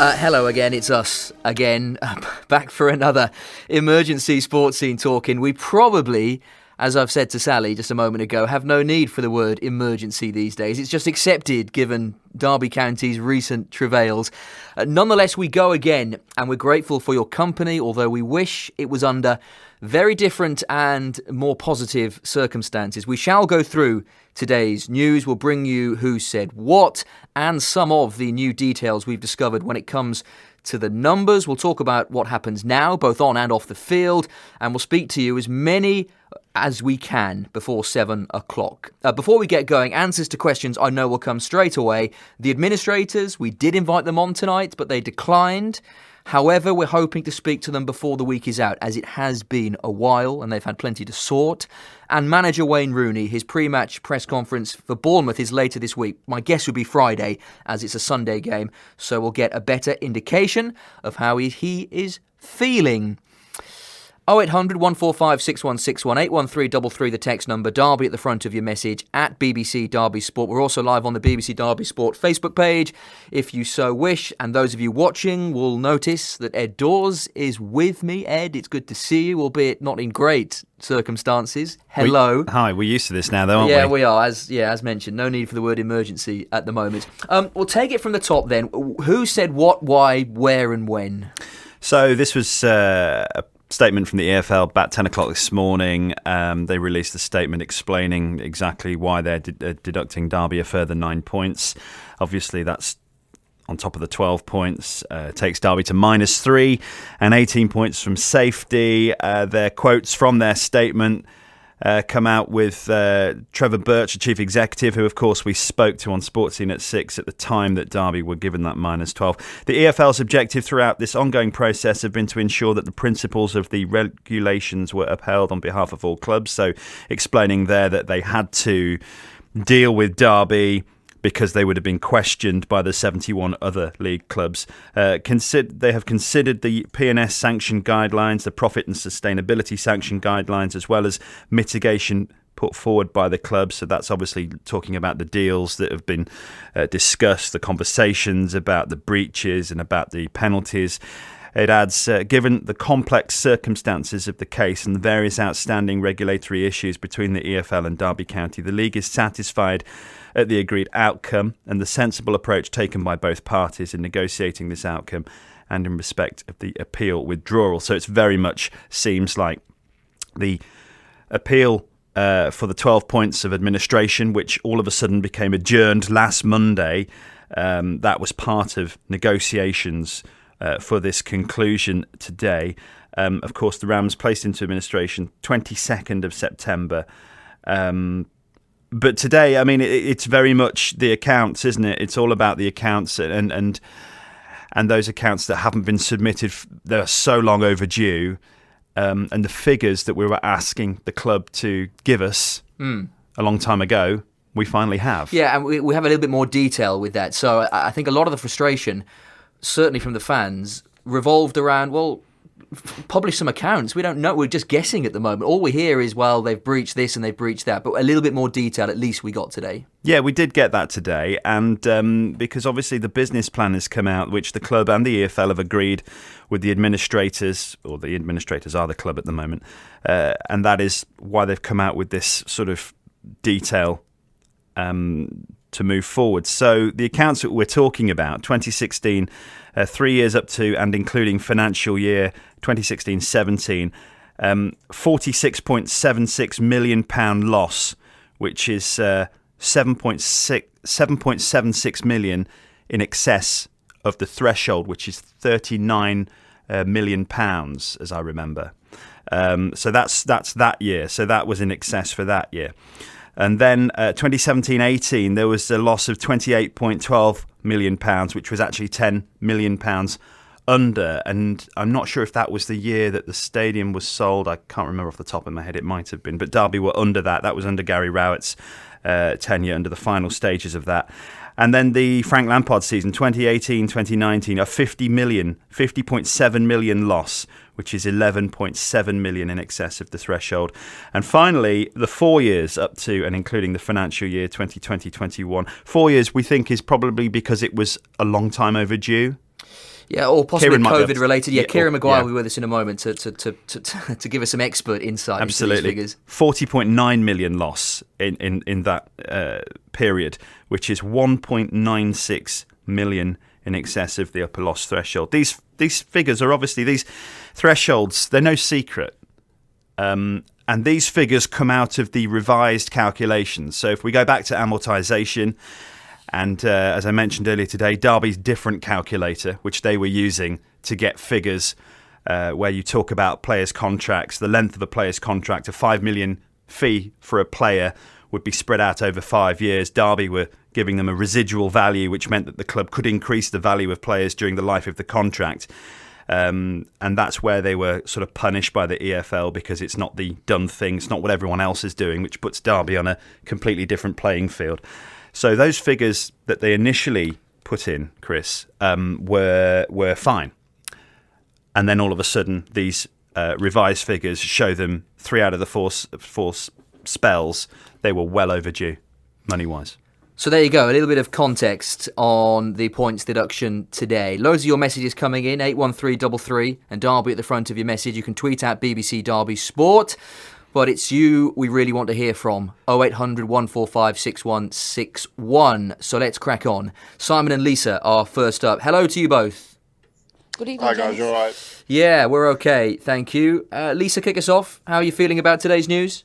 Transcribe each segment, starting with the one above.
Hello again, it's us again, back for another emergency sports scene talking. We probably, as I've said to Sally just a moment ago, have no need for the word emergency these days. It's just accepted given Derby County's recent travails. Nonetheless, we go again, and we're grateful for your company, although we wish it was under very different and more positive circumstances. We shall go through today's news. We'll bring you who said what and some of the new details we've discovered when it comes to the numbers. We'll talk about what happens now, both on and off the field, and we'll speak to you as many as we can before 7 o'clock. Before we get going, answers to questions I know will come straight away. The administrators, we did invite them on tonight, but they declined. However, we're hoping to speak to them before the week is out, as it has been a while and they've had plenty to sort. And manager Wayne Rooney, his pre-match press conference for Bournemouth is later this week. My guess would be Friday, as it's a Sunday game, so we'll get a better indication of how he is feeling. 0800 145 616 81333, the text number. Derby at the front of your message at BBC Derby Sport. We're also live on the BBC Derby Sport Facebook page, if you so wish. And those of you watching will notice that Ed Dawes is with me. Ed, it's good to see you, albeit not in great circumstances. Hello. Hi, we're used to this now, though, aren't we? Yeah, we are. As mentioned, no need for the word emergency at the moment. We'll take it from the top then. Who said what, why, where, and when? So this was a statement from the EFL about 10 o'clock this morning. They released a statement explaining exactly why they're deducting Derby a further 9 points. Obviously, that's on top of the 12 points. Takes Derby to -3 and 18 points from safety. Their quotes from their statement come out with Trevor Birch, the chief executive, who, of course, we spoke to on Sportscene at 6 at the time that Derby were given that -12. The EFL's objective throughout this ongoing process have been to ensure that the principles of the regulations were upheld on behalf of all clubs. So explaining there that they had to deal with Derby because they would have been questioned by the 71 other league clubs. They have considered the P&S sanction guidelines, the profit and sustainability sanction guidelines, as well as mitigation put forward by the clubs. So that's obviously talking about the deals that have been discussed, the conversations about the breaches and about the penalties. It adds, given the complex circumstances of the case and the various outstanding regulatory issues between the EFL and Derby County, the league is satisfied at the agreed outcome and the sensible approach taken by both parties in negotiating this outcome and in respect of the appeal withdrawal. So it very much seems like the appeal for the 12 points of administration, which all of a sudden became adjourned last Monday, that was part of negotiations for this conclusion today. Of course, the Rams placed into administration 22nd of September. But today, I mean, it's very much the accounts, isn't it? It's all about the accounts and those accounts that haven't been submitted. They're so long overdue. And the figures that we were asking the club to give us a long time ago, we finally have. Yeah, and we have a little bit more detail with that. So I think a lot of the frustration, certainly from the fans, revolved around, well, publish some accounts. We don't know. We're just guessing at the moment. All we hear is, well, they've breached this and they've breached that. But a little bit more detail, at least, we got today. Yeah, we did get that today. And because obviously the business plan has come out, which the club and the EFL have agreed with the administrators, or the administrators are the club at the moment. And that is why they've come out with this sort of detail to move forward. So the accounts that we're talking about, 2016, 3 years up to and including financial year 2016-17, £46.76 million loss, which is 7.76 million in excess of the threshold, which is £39 million, as I remember. So that's that year. So that was in excess for that year. And then 2017-18, there was a loss of £28.12 million, which was actually £10 million under. And I'm not sure if that was the year that the stadium was sold. I can't remember off the top of my head. It might have been. But Derby were under that. That was under Gary Rowett's tenure, under the final stages of that. And then the Frank Lampard season, 2018-2019, a 50.7 million loss, which is 11.7 million in excess of the threshold. And finally, the 4 years up to and including the financial year 2020-21. 4 years we think is probably because it was a long time overdue. Yeah, or possibly COVID related. Yeah, Kieran Maguire will be with us in a moment to give us some expert insight into these figures. 40.9 million loss in that period, which is 1.96 million in excess of the upper loss threshold. These figures are obviously, these thresholds, they're no secret. And these figures come out of the revised calculations. So if we go back to amortisation, and as I mentioned earlier today, Derby's different calculator, which they were using to get figures where you talk about players' contracts, the length of a player's contract, a 5 million fee for a player would be spread out over 5 years. Derby were giving them a residual value, which meant that the club could increase the value of players during the life of the contract. And that's where they were sort of punished by the EFL, because it's not the done thing, it's not what everyone else is doing, which puts Derby on a completely different playing field. So those figures that they initially put in, Chris, were fine. And then all of a sudden, these revised figures show them 3 out of the four spells, they were well overdue, money-wise. So there you go, a little bit of context on the points deduction today. Loads of your messages coming in, 81333, and Derby at the front of your message. You can tweet at BBC Derby Sport. But it's you we really want to hear from. 0800 145 6161. So let's crack on. Simon and Lisa are first up. Hello to you both. Good evening, Hi guys, you alright? Yeah, we're okay, thank you. Lisa, kick us off. How are you feeling about today's news?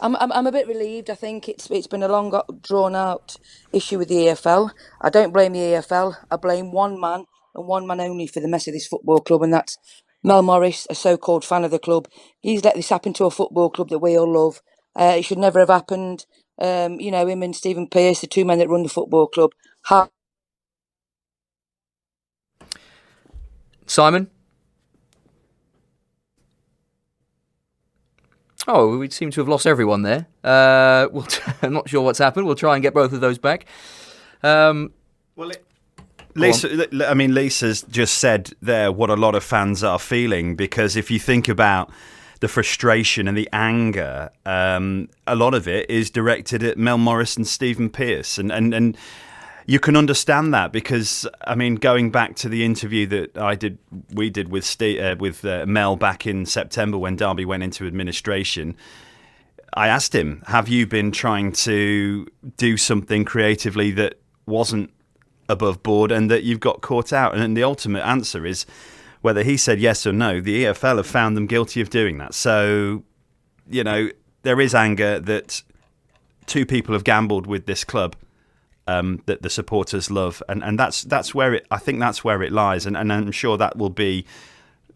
I'm a bit relieved. I think it's been a long, drawn out issue with the EFL. I don't blame the EFL. I blame one man and one man only for the mess of this football club, and that's Mel Morris, a so-called fan of the club. He's let this happen to a football club that we all love. It should never have happened. Him and Stephen Pearce, the two men that run the football club. Simon? Oh, we seem to have lost everyone there. I'm not sure what's happened. We'll try and get both of those back. Lisa's just said there what a lot of fans are feeling, because if you think about the frustration and the anger, a lot of it is directed at Mel Morris and Stephen Pearce. And you can understand that, because, going back to the interview that we did with Mel back in September when Derby went into administration, I asked him, have you been trying to do something creatively that wasn't above board and that you've got caught out? And the ultimate answer is, whether he said yes or no, the EFL have found them guilty of doing that. So, there is anger that two people have gambled with this club that the supporters love, and that's where it lies, and I'm sure that will be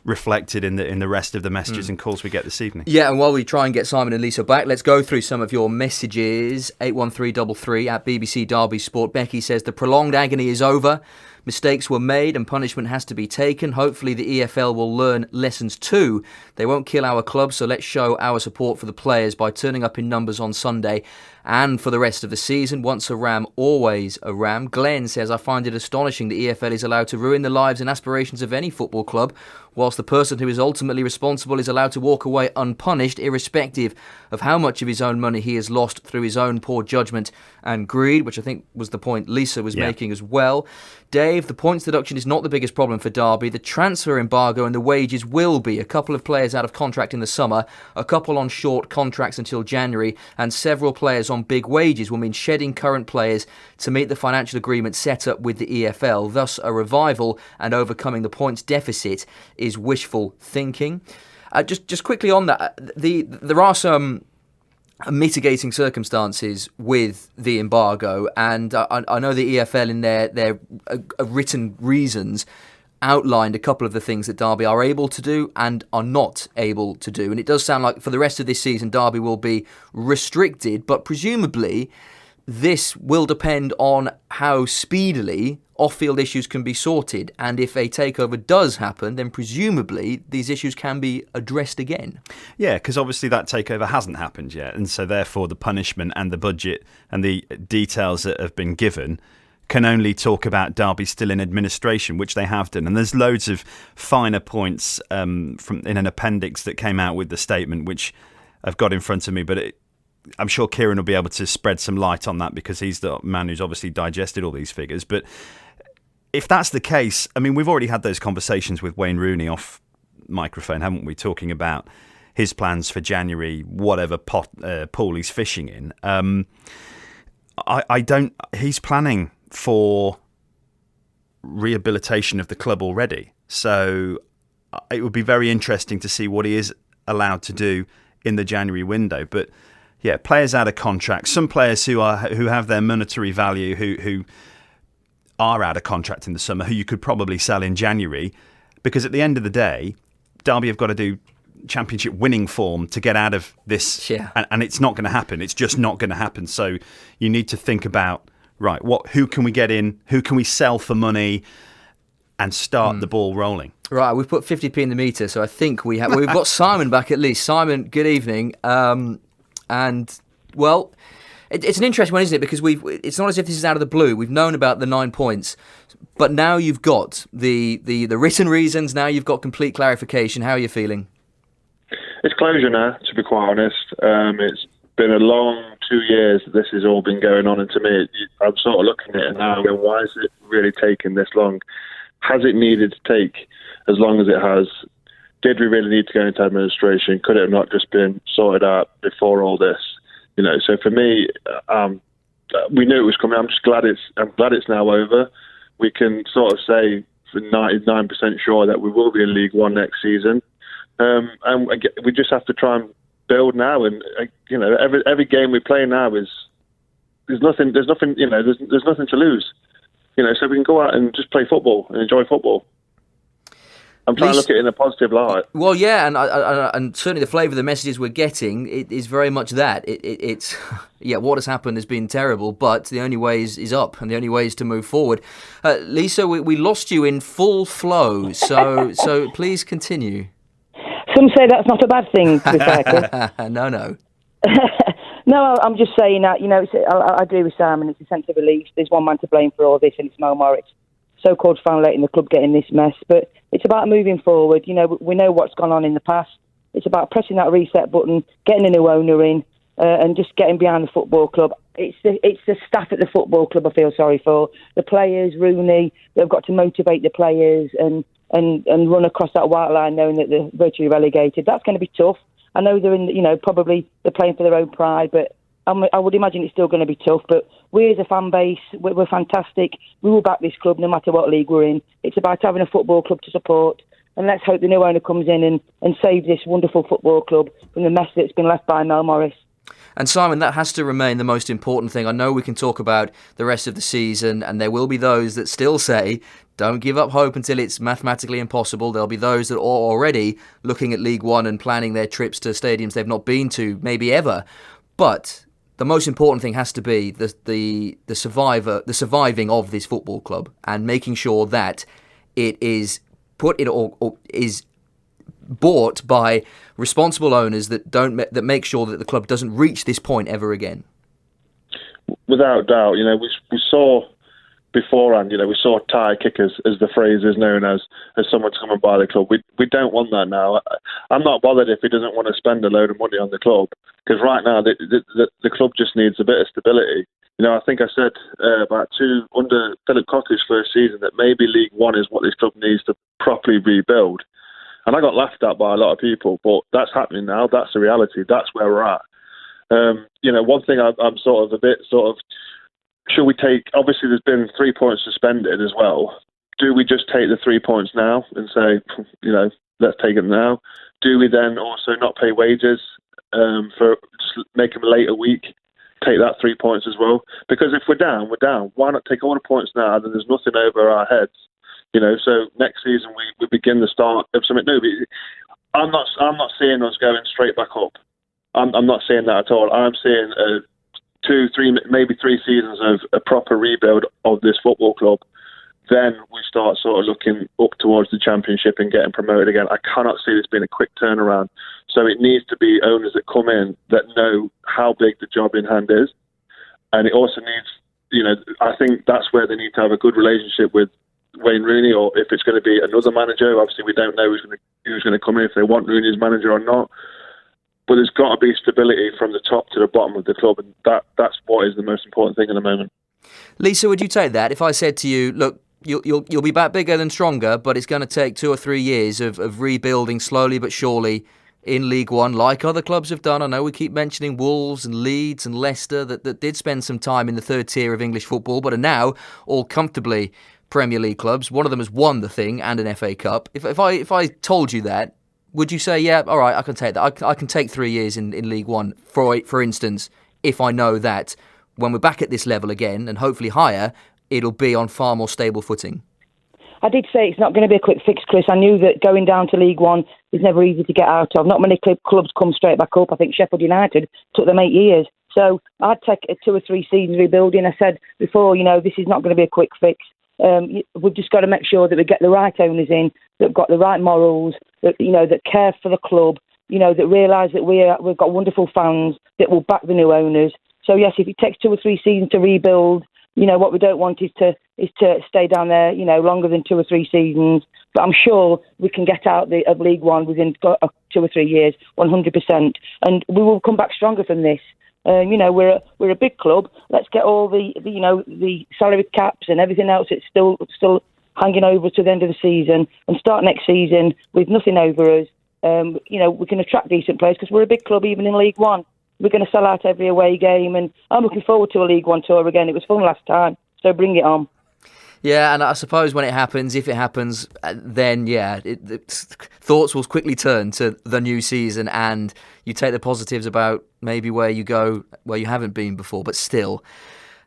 reflected in the rest of the messages and calls we get this evening. Yeah, and while we try and get Simon and Lisa back, let's go through some of your messages. 81333 at BBC Derby Sport. Becky says the prolonged agony is over. Mistakes were made and punishment has to be taken. Hopefully the EFL will learn lessons too. They won't kill our club, so let's show our support for the players by turning up in numbers on Sunday and for the rest of the season. Once a Ram, always a Ram. Glenn says, I find it astonishing the EFL is allowed to ruin the lives and aspirations of any football club, whilst the person who is ultimately responsible is allowed to walk away unpunished, irrespective of how much of his own money he has lost through his own poor judgment and greed, which I think was the point Lisa was making as well. Dave, the points deduction is not the biggest problem for Derby. The transfer embargo and the wages will be. A couple of players out of contract in the summer, a couple on short contracts until January, and several players on big wages will mean shedding current players to meet the financial agreement set up with the EFL. Thus, a revival and overcoming the points deficit is wishful thinking. Just quickly on that, there are some mitigating circumstances with the embargo, and I know the EFL in their written reasons outlined a couple of the things that Derby are able to do and are not able to do, and it does sound like for the rest of this season Derby will be restricted, but presumably this will depend on how speedily off-field issues can be sorted, and if a takeover does happen, then presumably these issues can be addressed again. Yeah, because obviously that takeover hasn't happened yet, and so therefore the punishment and the budget and the details that have been given can only talk about Derby still in administration, which they have done. And there's loads of finer points from in an appendix that came out with the statement, which I've got in front of me, but I'm sure Kieran will be able to spread some light on that because he's the man who's obviously digested all these figures. But if that's the case, I mean, we've already had those conversations with Wayne Rooney off microphone, haven't we? Talking about his plans for January, whatever pool he's fishing in. He's planning for rehabilitation of the club already. So it would be very interesting to see what he is allowed to do in the January window. But yeah, players out of contract, some players who have their monetary value, who are out of contract in the summer, who you could probably sell in January, because at the end of the day, Derby have got to do championship winning form to get out of this, and it's not going to happen. It's just not going to happen. So you need to think about, right, who can we get in, who can we sell for money, and start the ball rolling. Right, we've put 50p in the meter, so I think we've got Simon back at least. Simon, good evening. And well, it's an interesting one, isn't it? Because it's not as if this is out of the blue. We've known about the 9 points, but now you've got the written reasons. Now you've got complete clarification. How are you feeling? It's closure now, to be quite honest. It's been a long 2 years that this has all been going on, and to me, I'm sort of looking at it now and going, why is it really taking this long? Has it needed to take as long as it has? Did we really need to go into administration? Could it have not just been sorted out before all this? So for me, we knew it was coming. I'm glad it's now over. We can sort of say for 99% sure that we will be in League One next season. And we just have to try and build now. And every game we play now there's nothing to lose. So we can go out and just play football and enjoy football. I'm trying to look at it in a positive light. Well, yeah, and certainly the flavour of the messages we're getting is very much that. It's what has happened has been terrible, but the only way is up, and the only way is to move forward. Lisa, we lost you in full flow, so please continue. Some say that's not a bad thing, to be fair. No. No, I'm just saying that, I agree with Simon. It's a sense of relief. There's one man to blame for all this, and it's Mo Morris. So-called fan letting the club get in this mess. But it's about moving forward. We know what's gone on in the past. It's about pressing that reset button, getting a new owner in, and just getting behind the football club. It's the staff at the football club I feel sorry for. The players, Rooney, they've got to motivate the players and run across that white line knowing that they're virtually relegated. That's going to be tough. I know they're in, probably they're playing for their own pride, but I would imagine it's still going to be tough. But we as a fan base, we're fantastic. We will back this club no matter what league we're in. It's about having a football club to support. And let's hope the new owner comes in and saves this wonderful football club from the mess that's been left by Mel Morris. And Simon, that has to remain the most important thing. I know we can talk about the rest of the season, and there will be those that still say, don't give up hope until it's mathematically impossible. There'll be those that are already looking at League One and planning their trips to stadiums they've not been to, maybe ever. But the most important thing has to be the surviving of this football club, and making sure that it is is bought by responsible owners that make sure that the club doesn't reach this point ever again. Without doubt, we saw beforehand, we saw tire kickers, as the phrase is known as someone to come and buy the club. We don't want that now. I'm not bothered if he doesn't want to spend a load of money on the club, because right now the club just needs a bit of stability. I think I said under Philip Cocker's first season that maybe League One is what this club needs to properly rebuild. And I got laughed at by a lot of people, but that's happening now. That's the reality. That's where we're at. One thing I'm should we take, obviously there's been 3 points suspended as well. Do we just take the 3 points now and say, let's take them now? Do we then also not pay wages for just make them late a week? Take that 3 points as well? Because if we're down, we're down. Why not take all the points now and then there's nothing over our heads? So next season we begin the start of something new. I'm not seeing us going straight back up. I'm not seeing that at all. I'm seeing 2, 3, maybe 3 seasons of a proper rebuild of this football club. Then we start sort of looking up towards the championship and getting promoted again. I cannot see this being a quick turnaround. So it needs to be owners that come in that know how big the job in hand is. And it also needs, I think that's where they need to have a good relationship with Wayne Rooney, or if it's going to be another manager. Obviously, we don't know who's going to come in, if they want Rooney as manager or not. But there's got to be stability from the top to the bottom of the club, and that's what is the most important thing at the moment. Lisa, would you take that? If I said to you, look, you'll be back bigger than stronger, but it's going to take 2 or 3 years of rebuilding slowly but surely in League One, like other clubs have done. I know we keep mentioning Wolves and Leeds and Leicester that did spend some time in the third tier of English football, but are now all comfortably Premier League clubs. One of them has won the thing and an FA Cup. If I told you that, would you say, yeah, all right, I can take that. I can take 3 years in League One, for instance, if I know that when we're back at this level again, and hopefully higher, it'll be on far more stable footing? I did say it's not going to be a quick fix, Chris. I knew that going down to League One is never easy to get out of. Not many clubs come straight back up. I think Sheffield United took them 8 years. So I'd take 2 or 3 seasons rebuilding. I said before, this is not going to be a quick fix. We've just got to make sure that we get the right owners in, that have got the right morals, that that care for the club, that realise that we've got wonderful fans that will back the new owners. So yes, if it takes 2 or 3 seasons to rebuild, what we don't want is to stay down there, longer than 2 or 3 seasons. But I'm sure we can get out of League One within 2 or 3 years, 100%, and we will come back stronger from this. We're a big club. Let's get all the salary caps and everything else that's still hanging over to the end of the season, and start next season with nothing over us. We can attract decent players because we're a big club, even in League One. We're going to sell out every away game, and I'm looking forward to a League One tour again. It was fun last time, so bring it on. Yeah, and I suppose when it happens, if it happens, then thoughts will quickly turn to the new season, and you take the positives about maybe where you go where you haven't been before, but still.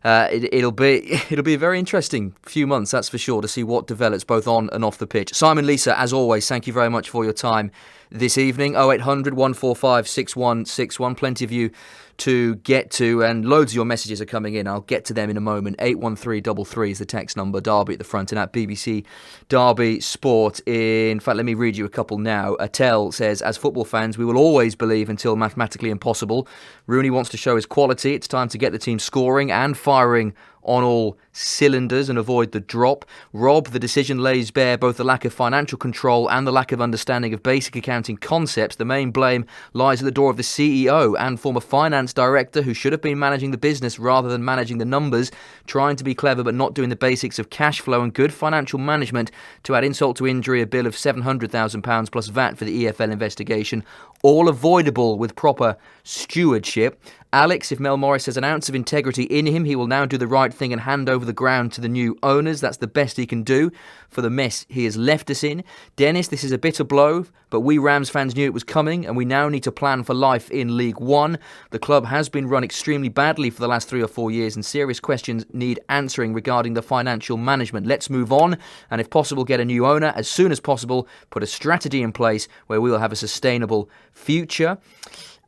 It'll be a very interesting few months, that's for sure, to see what develops both on and off the pitch. Simon, Lisa, as always, thank you very much for your time this evening. 0800 145 6161. Plenty of you to get to, and loads of your messages are coming in. I'll get to them in a moment. 81333 is the text number. Derby at the front, and at BBC Derby Sport. In fact, let me read you a couple now. Attell says, as football fans, we will always believe until mathematically impossible. Rooney wants to show his quality. It's time to get the team scoring and firing on all cylinders and avoid the drop. Rob, the decision lays bare both the lack of financial control and the lack of understanding of basic accounting concepts. The main blame lies at the door of the CEO and former finance director, who should have been managing the business rather than managing the numbers, trying to be clever but not doing the basics of cash flow and good financial management. To add insult to injury, a bill of £700,000 plus VAT for the EFL investigation, all avoidable with proper stewardship. Alex, if Mel Morris has an ounce of integrity in him, he will now do the right thing and hand over the ground to the new owners. That's the best he can do for the mess he has left us in. Dennis, this is a bitter blow, but we Rams fans knew it was coming, and we now need to plan for life in League One. The club has been run extremely badly for the last 3 or 4 years, and serious questions need answering regarding the financial management. Let's move on, and if possible, get a new owner as soon as possible. Put a strategy in place where we will have a sustainable future.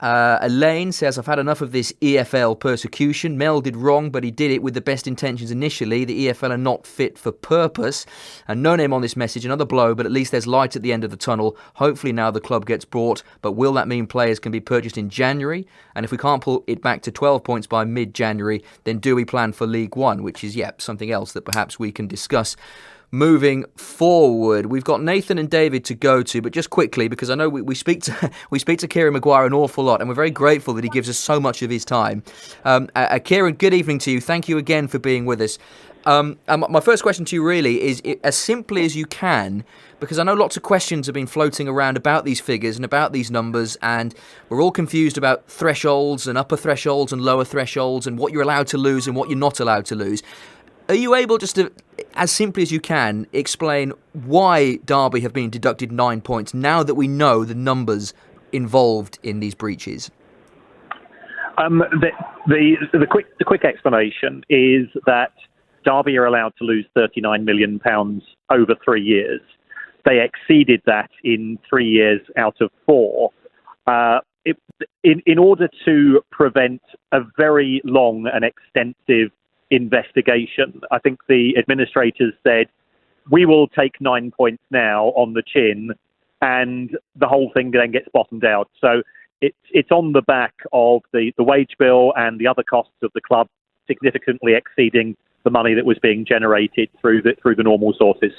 Elaine says, I've had enough of this EFL persecution. Mel did wrong, but he did it with the best intentions initially. The EFL are not fit for purpose. And no name on this message, another blow, but at least there's light at the end of the tunnel. Hopefully now the club gets bought, but will that mean players can be purchased in January? And if we can't pull it back to 12 points by mid-January, then do we plan for League One, which is, something else that perhaps we can discuss moving forward. We've got Nathan and David to go to, but just quickly, because I know we speak to Kieran Maguire an awful lot, and we're very grateful that he gives us so much of his time. Kieran, good evening to you. Thank you again for being with us. And my first question to you really is, as simply as you can, because I know lots of questions have been floating around about these figures and about these numbers, and we're all confused about thresholds and upper thresholds and lower thresholds and what you're allowed to lose and what you're not allowed to lose. Are you able just to, as simply as you can, explain why Derby have been deducted 9 points now that we know the numbers involved in these breaches? The quick explanation is that Derby are allowed to lose £39 million over 3 years. They exceeded that in 3 years out of 4. In order to prevent a very long and extensive investigation, I think the administrators said, we will take 9 points now on the chin, and the whole thing then gets bottomed out. So it's on the back of the wage bill and the other costs of the club significantly exceeding the money that was being generated through the normal sources.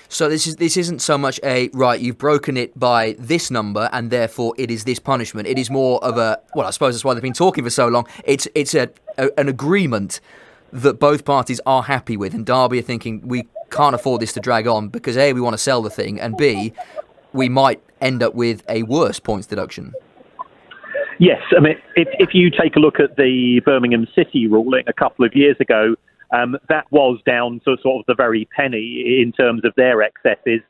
So this isn't so much you've broken it by this number and therefore it is this punishment. It is more of I suppose that's why they've been talking for so long. It's an agreement that both parties are happy with, and Derby are thinking we can't afford this to drag on because A, we want to sell the thing, and B, we might end up with a worse points deduction. Yes, I mean, if you take a look at the Birmingham City ruling a couple of years ago, that was down to sort of the very penny in terms of their excesses.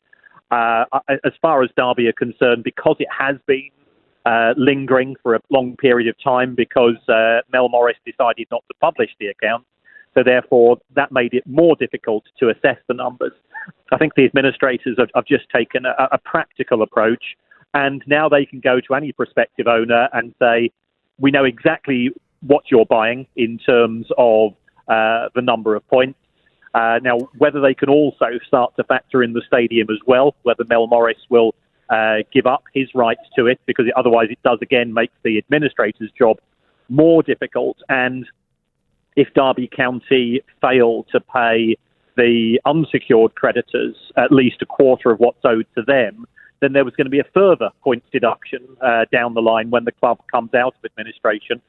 As far as Derby are concerned, because it has been lingering for a long period of time, because Mel Morris decided not to publish the account, so therefore that made it more difficult to assess the numbers. I think the administrators have just taken a practical approach, and now they can go to any prospective owner and say, we know exactly what you're buying in terms of the number of points. Now, whether they can also start to factor in the stadium as well, whether Mel Morris will give up his rights to it, because otherwise it does again make the administrator's job more difficult. And if Derby County fail to pay the unsecured creditors at least a quarter of what's owed to them, then there was going to be a further points deduction down the line when the club comes out of administration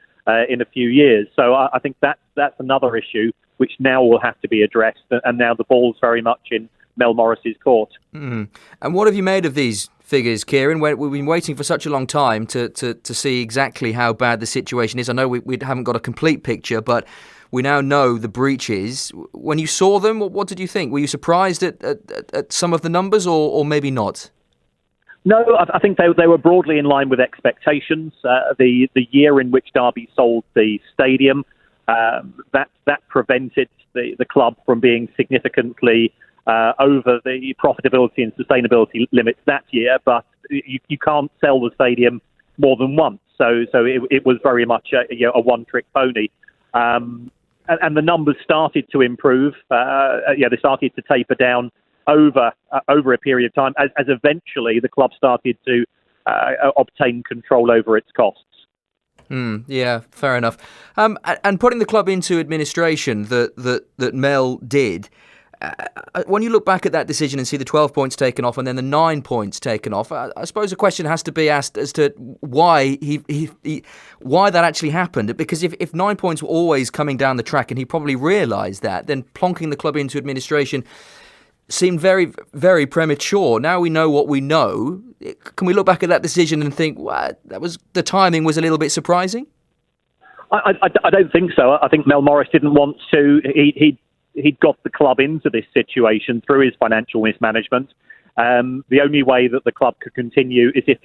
in a few years. So I think that's another issue which now will have to be addressed, and now the ball's very much in Mel Morris's court. And what have you made of these figures, Kieran? We've been waiting for such a long time to see exactly how bad the situation is. I know we haven't got a complete picture, but we now know the breaches. When you saw them, what did you think? Were you surprised at some of the numbers, or maybe not? No, I think they were broadly in line with expectations. The year in which Derby sold the stadium, that prevented the club from being significantly over the profitability and sustainability limits that year. But you can't sell the stadium more than once, so it was very much a one-trick pony. And the numbers started to improve. They started to taper down over a period of time, as eventually the club started to obtain control over its costs. Yeah, fair enough. And putting the club into administration that Mel did, when you look back at that decision and see the 12 points taken off and then the 9 points taken off, I suppose a question has to be asked as to why why that actually happened. Because if 9 points were always coming down the track and he probably realised that, then plonking the club into administration seemed very, very premature. Now we know what we know. Can we look back at that decision and think, well, the timing was a little bit surprising? I don't think so. I think Mel Morris didn't want to. He'd got the club into this situation through his financial mismanagement. The only way that the club could continue is if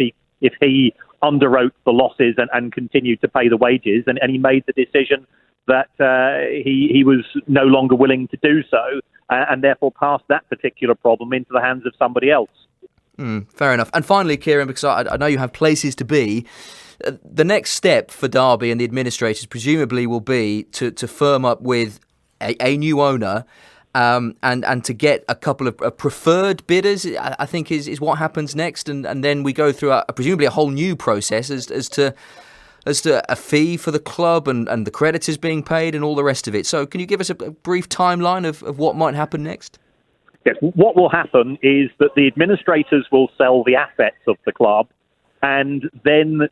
he underwrote the losses and continued to pay the wages, and he made the decision that he was no longer willing to do so, and therefore passed that particular problem into the hands of somebody else. Fair enough. And finally, Kieran, because I know you have places to be, the next step for Derby and the administrators presumably will be to firm up with a new owner and to get a couple of preferred bidders, I think is what happens next. And then we go through presumably a whole new process as to a fee for the club and the creditors being paid and all the rest of it. So can you give us a brief timeline of what might happen next? Yes, what will happen is that the administrators will sell the assets of the club, and then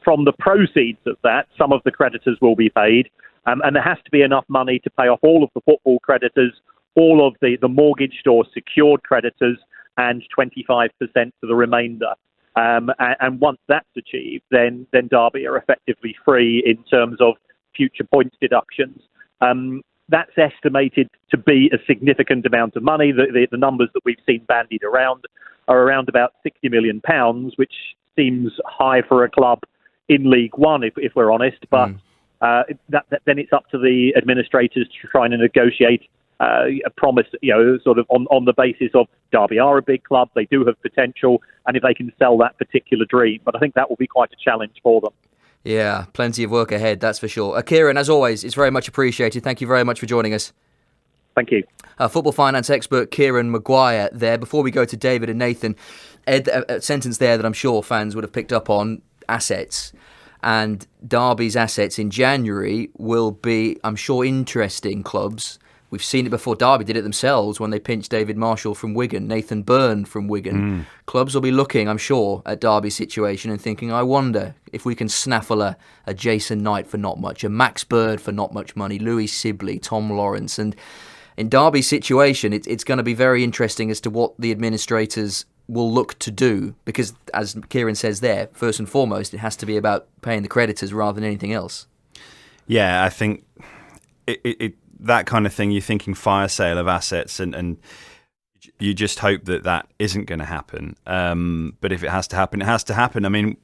from the proceeds of that, some of the creditors will be paid. And there has to be enough money to pay off all of the football creditors, all of the mortgaged or secured creditors, and 25% for the remainder. And once that's achieved, then Derby are effectively free in terms of future points deductions. That's estimated to be a significant amount of money. The numbers that we've seen bandied around are around about £60 million, which seems high for a club in League One, if we're honest. But then it's up to the administrators to try and negotiate a promise, sort of on the basis of Derby are a big club, they do have potential, and if they can sell that particular dream. But I think that will be quite a challenge for them. Yeah, plenty of work ahead, that's for sure. Kieran, as always, it's very much appreciated. Thank you very much for joining us. Thank you. Football finance expert Kieran Maguire there. Before we go to David and Nathan, Ed, a sentence there that I'm sure fans would have picked up on, assets. And Derby's assets in January will be, I'm sure, interesting clubs. We've seen it before. Derby did it themselves when they pinched David Marshall from Wigan, Nathan Byrne from Wigan. Clubs will be looking, I'm sure, at Derby's situation and thinking, I wonder if we can snaffle a Jason Knight for not much, a Max Bird for not much money, Louis Sibley, Tom Lawrence. And in Derby's situation, it's going to be very interesting as to what the administrators will look to do, because as Kieran says there, first and foremost, it has to be about paying the creditors rather than anything else. Yeah, I think that kind of thing, you're thinking fire sale of assets, and you just hope that isn't going to happen. But if it has to happen, it has to happen. I mean,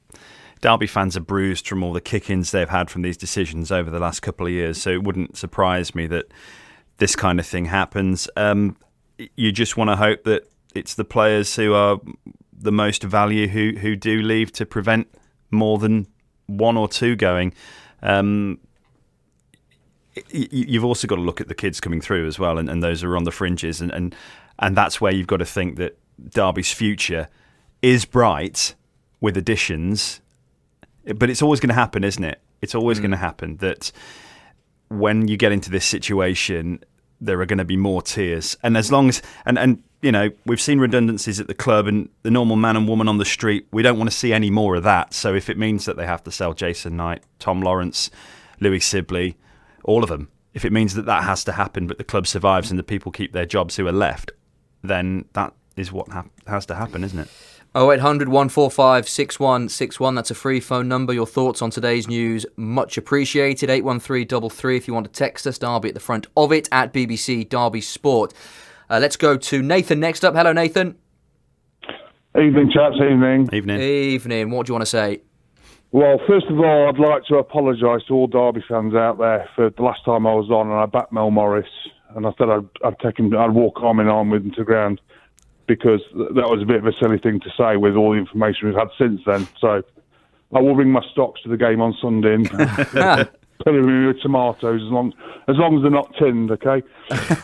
Derby fans are bruised from all the kick-ins they've had from these decisions over the last couple of years, so it wouldn't surprise me that this kind of thing happens. You just want to hope that it's the players who are the most value who do leave to prevent more than one or two going. You've also got to look at the kids coming through as well, and those who are on the fringes, and that's where you've got to think that Derby's future is bright with additions. But it's always going to happen, isn't it? It's always going to happen that when you get into this situation, there are going to be more tears. And as long as, and you know, we've seen redundancies at the club, and the normal man and woman on the street, we don't want to see any more of that. So if it means that they have to sell Jason Knight, Tom Lawrence, Louis Sibley, all of them, if it means that has to happen, but the club survives and the people keep their jobs who are left, then that is what has to happen, isn't it? 0800 145 6161. That's a free phone number. Your thoughts on today's news, much appreciated. 81333 if you want to text us. Derby at the front of it at BBC Derby Sport. Let's go to Nathan next up. Hello, Nathan. Evening, chaps. Evening. Evening. What do you want to say? Well, first of all, I'd like to apologise to all Derby fans out there for the last time I was on and I backed Mel Morris, and I said I'd walk arm in arm with him to ground, because that was a bit of a silly thing to say with all the information we've had since then. So I will bring my stocks to the game on Sunday and put them in with tomatoes as long as they're not tinned, okay?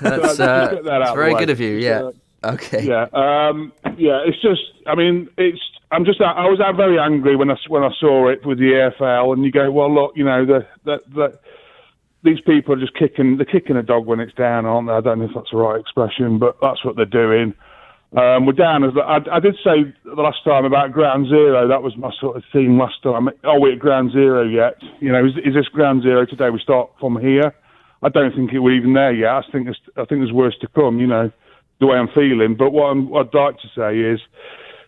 That's very good of you, yeah. Okay. Yeah, it's just, I mean, I was very angry when I saw it with the EFL, and you go, well, look, you know, these people are just kicking a dog when it's down, aren't they? I don't know if that's the right expression, but that's what they're doing. We're down as I did say the last time about ground zero. That was my sort of theme last time. Are we at ground zero yet? You know, is this ground zero today? We start from here. I don't think we're even there yet. I think there's worse to come. You know, the way I'm feeling. But what I'd like to say is,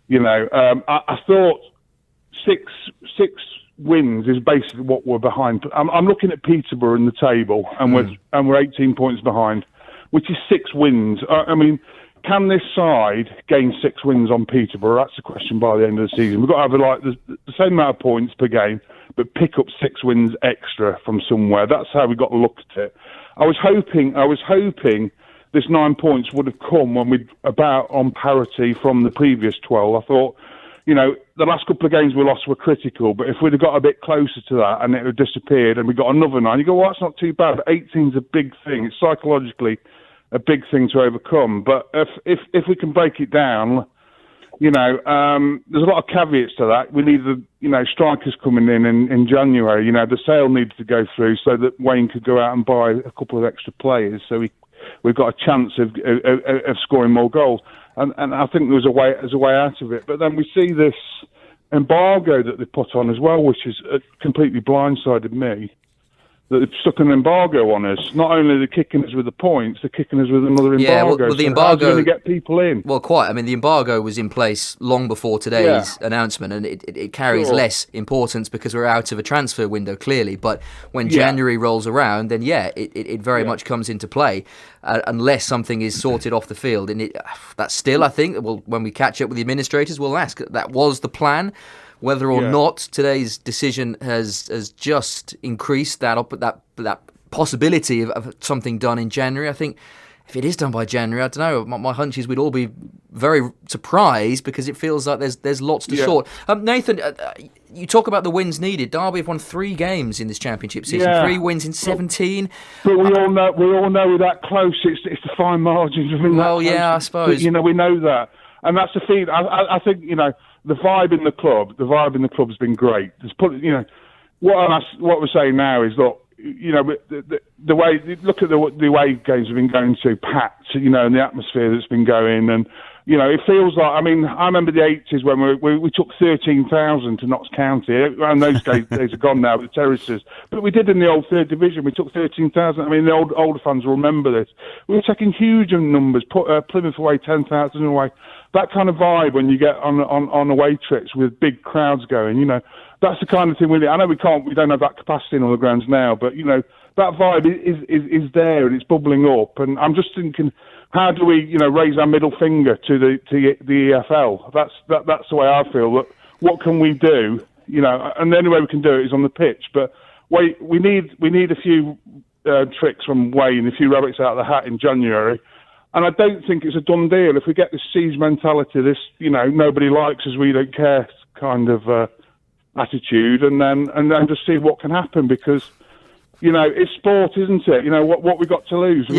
you know, I thought six wins is basically what we're behind. I'm looking at Peterborough in the table, and we're 18 points behind, which is 6 wins. I mean, can this side gain 6 wins on Peterborough? That's the question by the end of the season. We've got to have the same amount of points per game, but pick up 6 wins extra from somewhere. That's how we've got to look at it. I was hoping this 9 points would have come when we're about on parity from the previous 12. I thought, you know, the last couple of games we lost were critical, but if we'd have got a bit closer to that and it had disappeared and we got another 9, you go, well, that's not too bad. But 18's a big thing. It's psychologically a big thing to overcome. But if we can break it down, you know, there's a lot of caveats to that. We need strikers coming in January. You know, the sale needs to go through so that Wayne could go out and buy a couple of extra players, so we've got a chance of scoring more goals. And I think there's a way out of it. But then we see this embargo that they put on as well, which has completely blindsided me. That they've stuck an embargo on us. Not only are they kicking us with the points, they're kicking us with another embargo. Yeah, well, the embargo, how's going to get people in? Well, quite. I mean, the embargo was in place long before today's announcement, and it carries less importance because we're out of a transfer window, clearly. But when January rolls around, then it very much comes into play, unless something is sorted off the field. And that's still, I think, when we catch up with the administrators, we'll ask. That was the plan. Whether or not today's decision has just increased that possibility of something done in January. I think if it is done by January, I don't know. My hunch is we'd all be very surprised because it feels like there's lots to sort. Nathan, you talk about the wins needed. Derby have won 3 games in this championship season. 3 wins in 17. But we all know we're that close. It's the fine margins. Well, yeah, I suppose. But, you know, we know that, and that's the feed. I think, you know, the vibe in the club has been great. What we're saying now is, look, you know, the way, look at the way games have been going to packed, you know, and the atmosphere that's been going, and You know, it feels like, I mean, I remember the 80s when we took 13,000 to Notts County, and those days are gone now with the terraces. But we did in the old third division, we took 13,000. I mean, the older fans will remember this. We were taking huge numbers, Plymouth away 10,000 away. That kind of vibe when you get on away trips with big crowds going, you know, that's the kind of thing I know we don't have that capacity in all the grounds now, but, you know, that vibe is there and it's bubbling up. And I'm just thinking, how do we, you know, raise our middle finger to the EFL? That's the way I feel. That what can we do? You know, and the only way we can do it is on the pitch. But we need a few tricks from Wayne, a few rabbits out of the hat in January. And I don't think it's a done deal. If we get this siege mentality, this, you know, nobody likes us, we don't care kind of attitude, and then just see what can happen, because, you know, it's sport, isn't it? You know, what we've got to lose? What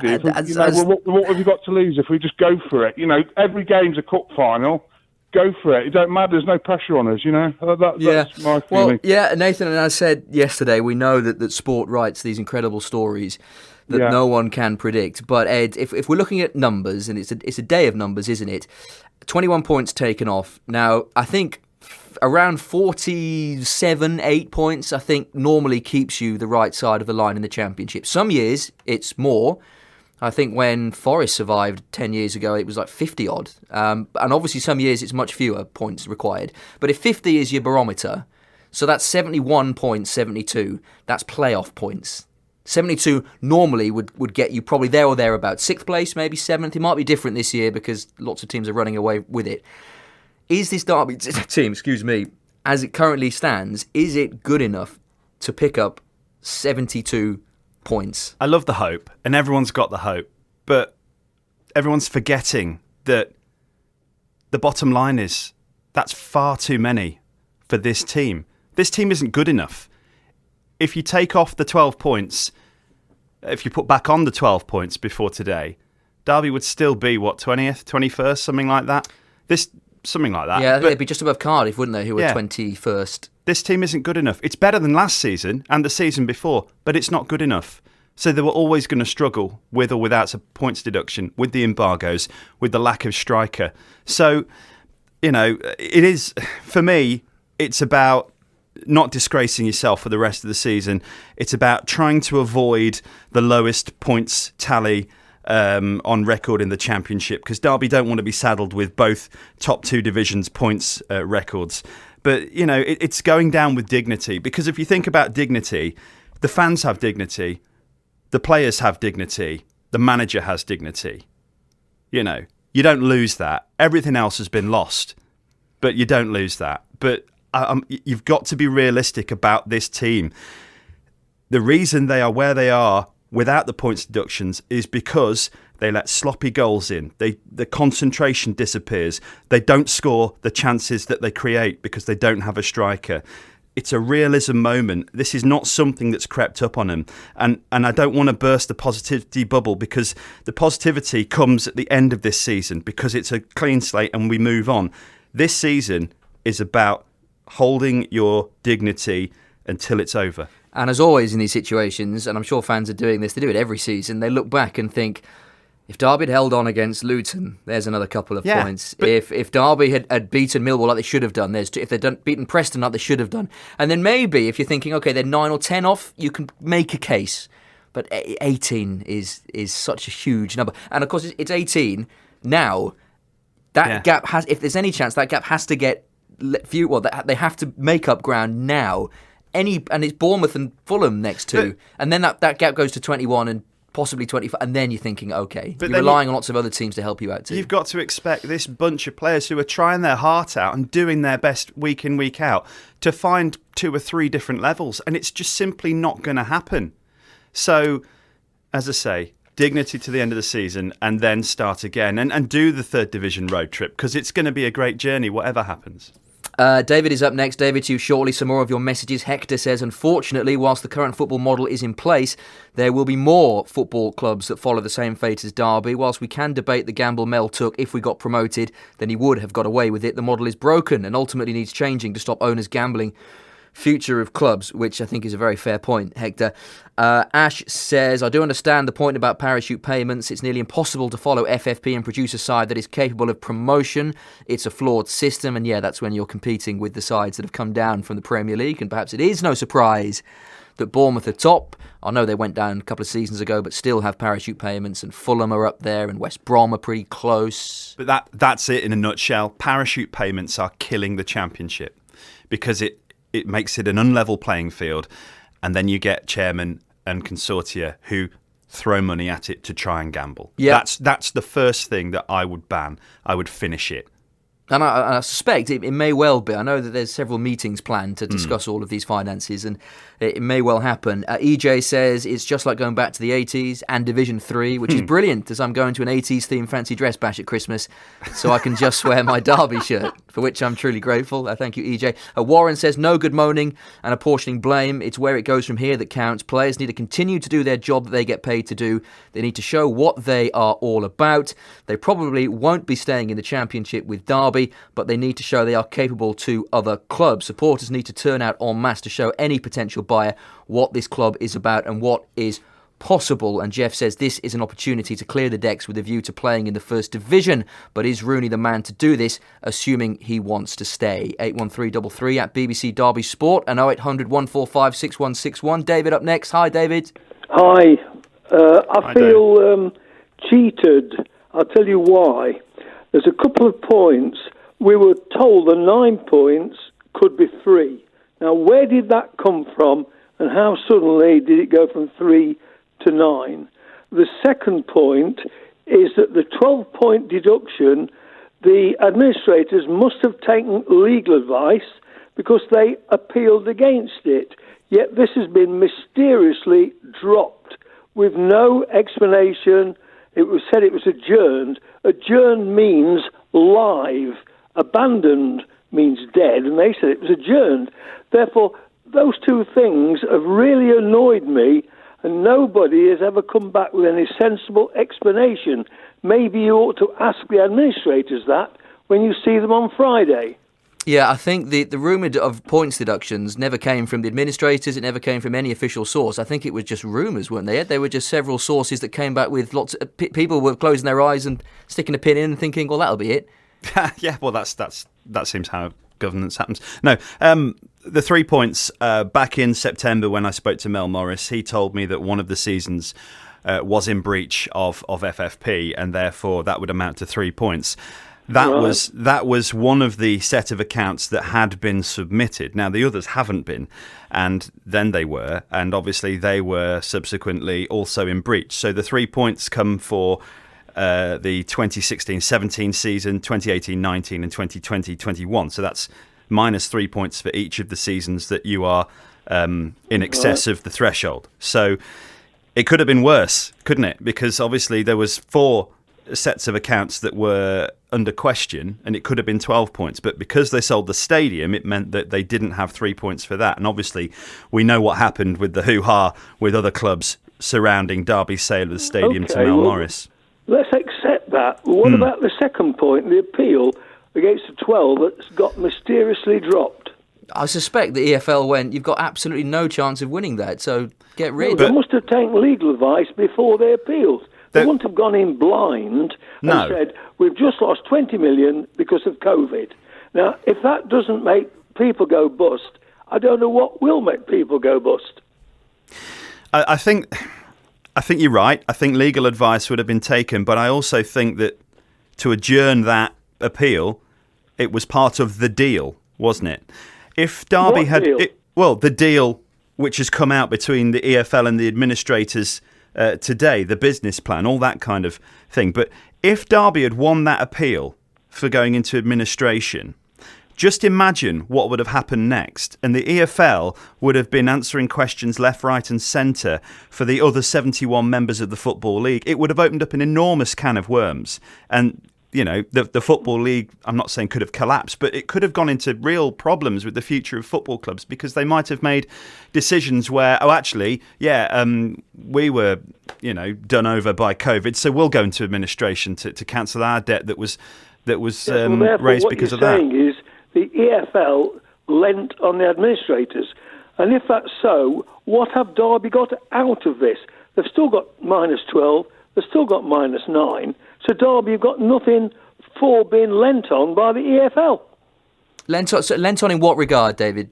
have we got to lose if we just go for it? You know, every game's a cup final. Go for it. It don't matter. There's no pressure on us, you know. That's my feeling. Well, yeah, Nathan and I said yesterday, we know that sport writes these incredible stories that no one can predict. But Ed, if we're looking at numbers, and it's a day of numbers, isn't it? 21 points taken off. Now, I think around 47, 8 points, I think, normally keeps you the right side of the line in the Championship. Some years, it's more. I think when Forest survived 10 years ago, it was like 50-odd. And obviously some years it's much fewer points required. But if 50 is your barometer, so that's 71 points, 72, that's playoff points. 72 normally would get you probably there or thereabouts. 6th place, maybe 7th. It might be different this year because lots of teams are running away with it. Is this Derby team, as it currently stands, is it good enough to pick up 72 points? I love the hope, and everyone's got the hope, but everyone's forgetting that the bottom line is that's far too many for this team. This team isn't good enough. If you take off the 12 points, if you put back on the 12 points before today, Derby would still be, 20th, 21st, something like that? Something like that. Yeah, I think they'd be just above Cardiff, wouldn't they, who were 21st. This team isn't good enough. It's better than last season and the season before, but it's not good enough. So they were always going to struggle with or without a points deduction, with the embargoes, with the lack of striker. So, you know, it is, for me, it's about not disgracing yourself for the rest of the season. It's about trying to avoid the lowest points tally on record in the Championship, because Derby don't want to be saddled with both top two divisions points records. But, you know, it's going down with dignity, because if you think about dignity, the fans have dignity, the players have dignity, the manager has dignity. You know, you don't lose that. Everything else has been lost, but you don't lose that. But you've got to be realistic about this team. The reason they are where they are without the points deductions is because they let sloppy goals in. The concentration disappears. They don't score the chances that they create because they don't have a striker. It's a realism moment. This is not something that's crept up on them. And I don't want to burst the positivity bubble, because the positivity comes at the end of this season, because it's a clean slate and we move on. This season is about holding your dignity until it's over. And as always in these situations, and I'm sure fans are doing this, they do it every season, they look back and think, if Derby had held on against Luton, there's another couple of points. If Derby had beaten Millwall like they should have done, there's two. If they'd beaten Preston like they should have done. And then maybe if you're thinking, okay, they're 9 or 10 off, you can make a case. But 18 is such a huge number. And of course, it's 18 now. That gap has, if there's any chance, that gap has to get few. Well, they have to make up ground now. And it's Bournemouth and Fulham next to, and then that gap goes to 21 and possibly 25, and then you're thinking, okay, you're relying on lots of other teams to help you out too. You've got to expect this bunch of players who are trying their heart out and doing their best week in, week out to find 2 or 3 different levels, and it's just simply not going to happen. So, as I say, dignity to the end of the season and then start again and do the 3rd division road trip, because it's going to be a great journey whatever happens. David is up next. David, to you shortly. Some more of your messages. Hector says, unfortunately, whilst the current football model is in place, there will be more football clubs that follow the same fate as Derby. Whilst we can debate the gamble Mel took, if we got promoted, then he would have got away with it. The model is broken and ultimately needs changing to stop owners gambling future of clubs, which I think is a very fair point, Hector. Ash says, I do understand the point about parachute payments. It's nearly impossible to follow FFP and produce a side that is capable of promotion. It's a flawed system, and that's when you're competing with the sides that have come down from the Premier League, and perhaps it is no surprise that Bournemouth are top. I know they went down a couple of seasons ago, but still have parachute payments, and Fulham are up there, and West Brom are pretty close. But that's it in a nutshell. Parachute payments are killing the Championship because it makes it an unlevel playing field, and then you get chairmen and consortia who throw money at it to try and gamble. Yep. That's the first thing that I would ban. I would finish it. And I suspect it may well be. I know that there's several meetings planned to discuss all of these finances, and it may well happen. EJ says it's just like going back to the 80s and Division 3, which is brilliant, as I'm going to an 80s themed fancy dress bash at Christmas, so I can just wear my Derby shirt, for which I'm truly grateful. Thank you, EJ. Warren says no good moaning and apportioning blame. It's where it goes from here that counts. Players need to continue to do their job that they get paid to do. They need to show what they are all about. They probably won't be staying in the Championship with Derby, but they need to show they are capable to other clubs. Supporters need to turn out en masse to show any potential buyer what this club is about and what is possible. And Jeff says this is an opportunity to clear the decks with a view to playing in the First Division. But is Rooney the man to do this, assuming he wants to stay? 81333 at BBC Derby Sport and 0800 145 6161. David up next. Hi, David. Hi. I feel cheated. I'll tell you why. There's a couple of points. We were told the 9 points could be 3. Now, where did that come from, and how suddenly did it go from 3 to 9? The second point is that the 12-point deduction, the administrators must have taken legal advice because they appealed against it. Yet this has been mysteriously dropped with no explanation. It was said it was adjourned. Adjourned means live. Abandoned means dead, and they said it was adjourned. Therefore, those two things have really annoyed me, and nobody has ever come back with any sensible explanation. Maybe you ought to ask the administrators that when you see them on Friday. Yeah, I think the rumour of points deductions never came from the administrators. It never came from any official source. I think it was just rumours, weren't they? They were just several sources that came back with lots of people were closing their eyes and sticking a pin in and thinking, well, that'll be it. Yeah, well, that seems how governance happens. No, the 3 points, back in September when I spoke to Mel Morris, he told me that one of the seasons was in breach of FFP, and therefore that would amount to 3 points. That was one of the set of accounts that had been submitted. Now, the others haven't been, and then they were, and obviously they were subsequently also in breach. So the 3 points come for the 2016-17 season, 2018-19 and 2020-21. So that's minus 3 points for each of the seasons that you are in excess of the threshold. So it could have been worse, couldn't it? Because obviously there was 4 sets of accounts that were under question, and it could have been 12 points. But because they sold the stadium, it meant that they didn't have 3 points for that. And obviously we know what happened with the hoo-ha with other clubs surrounding Derby's sale of the stadium to Mel Morris. Let's accept that. What about the second point, the appeal against the 12 that's got mysteriously dropped? I suspect the EFL went, you've got absolutely no chance of winning that, so get rid. They must have taken legal advice before they appealed. They wouldn't have gone in blind and said, we've just lost 20 million because of COVID. Now, if that doesn't make people go bust, I don't know what will make people go bust. I think you're right. I think legal advice would have been taken, but I also think that to adjourn that appeal, it was part of the deal, wasn't it? If Derby the deal which has come out between the EFL and the administrators today, the business plan, all that kind of thing. But if Derby had won that appeal for going into administration, just imagine what would have happened next. And the EFL would have been answering questions left, right and centre for the other 71 members of the Football League. It would have opened up an enormous can of worms. And, you know, the Football League, I'm not saying could have collapsed, but it could have gone into real problems with the future of football clubs because they might have made decisions where, we were, done over by COVID, so we'll go into administration to cancel our debt that was raised because of that. The EFL lent on the administrators. And if that's so, what have Derby got out of this? They've still got -12, they've still got -9. So Derby have got nothing for being lent on by the EFL. Lent on in what regard, David?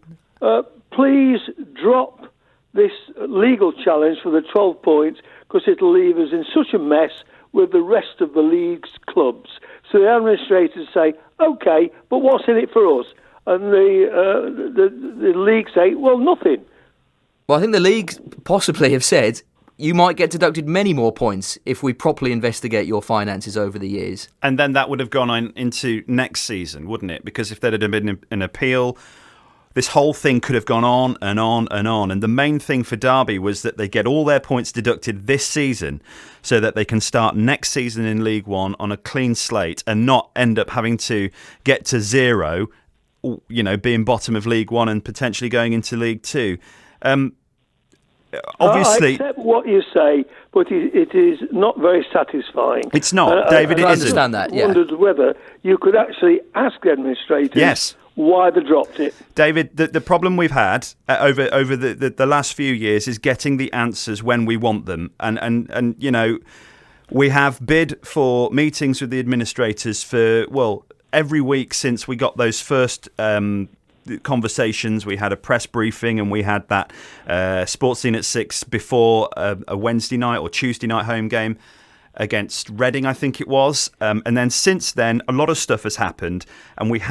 Please drop this legal challenge for the 12 points, because it'll leave us in such a mess with the rest of the league's clubs. So the administrators say, OK, but what's in it for us? And the league say, well, nothing. Well, I think the league possibly have said you might get deducted many more points if we properly investigate your finances over the years. And then that would have gone on into next season, wouldn't it? Because if there had been an appeal, this whole thing could have gone on and on and on. And the main thing for Derby was that they get all their points deducted this season so that they can start next season in League One on a clean slate and not end up having to get to zero, being bottom of League One and potentially going into League Two. Obviously, I accept what you say, but it is not very satisfying. It's not, David. I understand that. Yeah. Wondered whether you could actually ask the administrators why they dropped it. David, the problem we've had over the last few years is getting the answers when we want them, and we have bid for meetings with the administrators for every week since we got those first conversations. We had a press briefing and we had that Sportscene at 6 before a Wednesday night or Tuesday night home game against Reading, I think it was. And then since then, a lot of stuff has happened, and we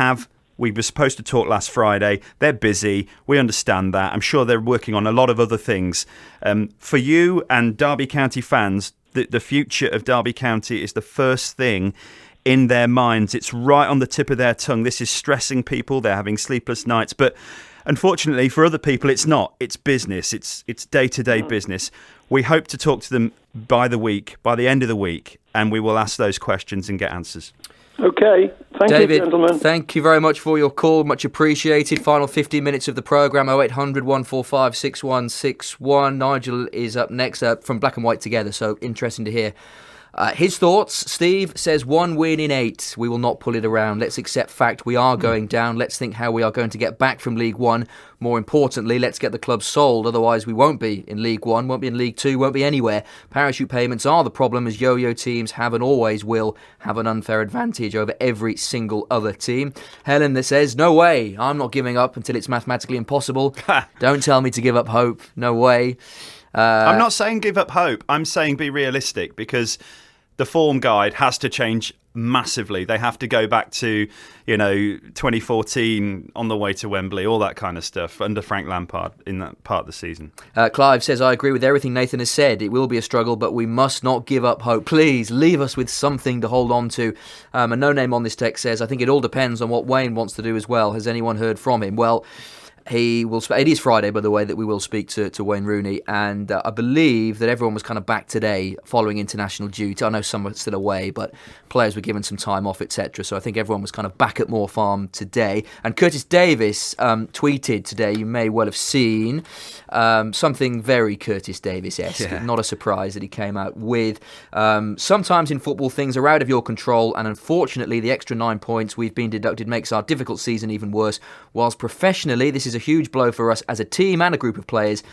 were supposed to talk last Friday. They're busy. We understand that. I'm sure they're working on a lot of other things. For you and Derby County fans, the future of Derby County is the first thing in their minds. It's right on the tip of their tongue. This is stressing people. They're having sleepless nights. But unfortunately for other people, it's not. It's business. It's day-to-day business. We hope to talk to them by the end of the week, and we will ask those questions and get answers. Okay. Thank David, you, gentlemen. Thank you very much for your call. Much appreciated. Final 15 minutes of the programme, 0800 145 6161. Nigel is up next from Black and White Together, so interesting to hear his thoughts. Steve says 1 win in 8. We will not pull it around. Let's accept fact. We are going down. Let's think how we are going to get back from League One. More importantly, let's get the club sold. Otherwise, we won't be in League One, won't be in League Two, won't be anywhere. Parachute payments are the problem, as yo-yo teams have and always will have an unfair advantage over every single other team. Helen that says, no way. I'm not giving up until it's mathematically impossible. Don't tell me to give up hope. No way. I'm not saying give up hope. I'm saying be realistic, because the form guide has to change massively. They have to go back to, 2014 on the way to Wembley, all that kind of stuff under Frank Lampard in that part of the season. Clive says, I agree with everything Nathan has said. It will be a struggle, but we must not give up hope. Please leave us with something to hold on to. And No Name on this text says, I think it all depends on what Wayne wants to do as well. Has anyone heard from him? Well, he will. It is Friday, by the way, that we will speak to Wayne Rooney, and I believe that everyone was kind of back today following international duty. I know some are still away, but players were given some time off, etc. So I think everyone was kind of back at Moor Farm today. And Curtis Davis tweeted today, you may well have seen, something very Curtis Davis-esque. Yeah. Not a surprise that he came out with. Sometimes in football things are out of your control, and unfortunately the extra 9 points we've been deducted makes our difficult season even worse. Whilst professionally this is a huge blow for us as a team and a group of players,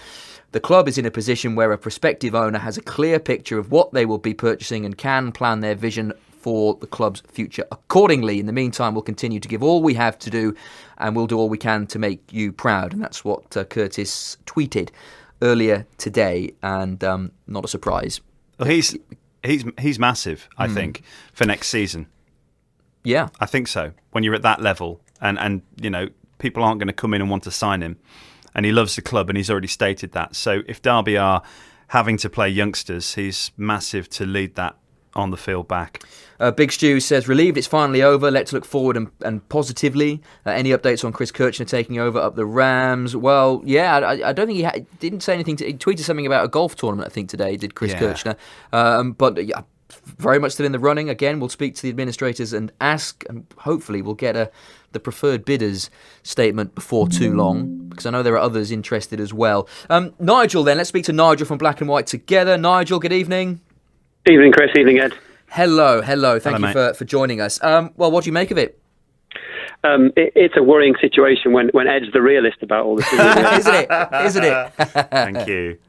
the club is in a position where a prospective owner has a clear picture of what they will be purchasing and can plan their vision for the club's future accordingly. In the meantime, we'll continue to give all we have to do, and we'll do all we can to make you proud. And that's what Curtis tweeted earlier today, and not a surprise. Well, he's massive, I think, for next season. Yeah, I think so. When you're at that level, and people aren't going to come in and want to sign him, and he loves the club, and he's already stated that. So if Derby are having to play youngsters, he's massive to lead that on the field back. Big Stu says, relieved it's finally over. Let's look forward and positively. Any updates on Chris Kirchner taking over up the Rams? Well, yeah, I don't think he didn't say anything. He tweeted something about a golf tournament, I think, today, did Chris Kirchner. But yeah, very much still in the running. Again, we'll speak to the administrators and ask, and hopefully we'll get the preferred bidders statement before too long, because I know there are others interested as well. Nigel then, let's speak to Nigel from Black and White Together. Nigel, good evening. Evening, Chris. Evening, Ed. Hello. Thank you for joining us. Well, what do you make of it? It's a worrying situation when Ed's the realist about all this, isn't it? Isn't it? Thank you.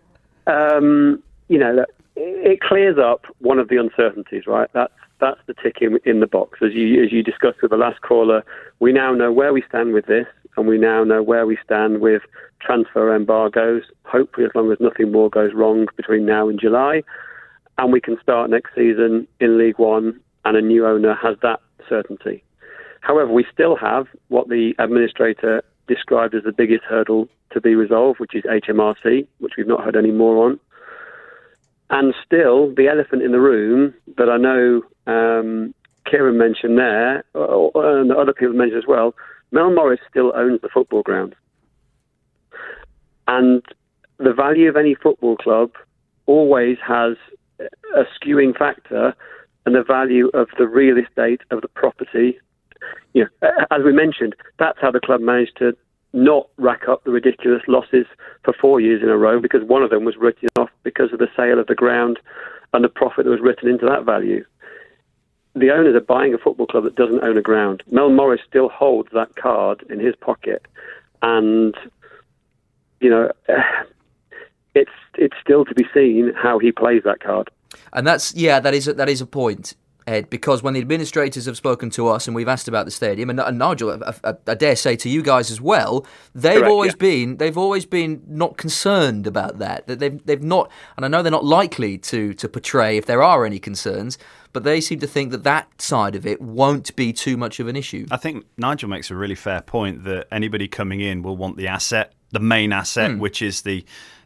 It clears up one of the uncertainties, right? That's the tick in the box. As you discussed with the last caller, we now know where we stand with this, and we now know where we stand with transfer embargoes, hopefully as long as nothing more goes wrong between now and July, and we can start next season in League One, and a new owner has that certainty. However, we still have what the administrator described as the biggest hurdle to be resolved, which is HMRC, which we've not heard any more on. And still, the elephant in the room that I know Kieran mentioned there, and other people mentioned as well, Mel Morris still owns the football ground. And the value of any football club always has a skewing factor, and the value of the real estate of the property. As we mentioned, that's how the club managed to not rack up the ridiculous losses for 4 years in a row, because one of them was written off because of the sale of the ground and the profit that was written into that value. The owners are buying a football club that doesn't own a ground. Mel Morris still holds that card in his pocket, and it's still to be seen how he plays that card. And that is a point, Ed, because when the administrators have spoken to us and we've asked about the stadium, and Nigel, I dare say to you guys as well, they've always been not concerned about that. That they've not, and I know they're not likely to portray if there are any concerns, but they seem to think that side of it won't be too much of an issue. I think Nigel makes a really fair point that anybody coming in will want the asset, the main asset, which is the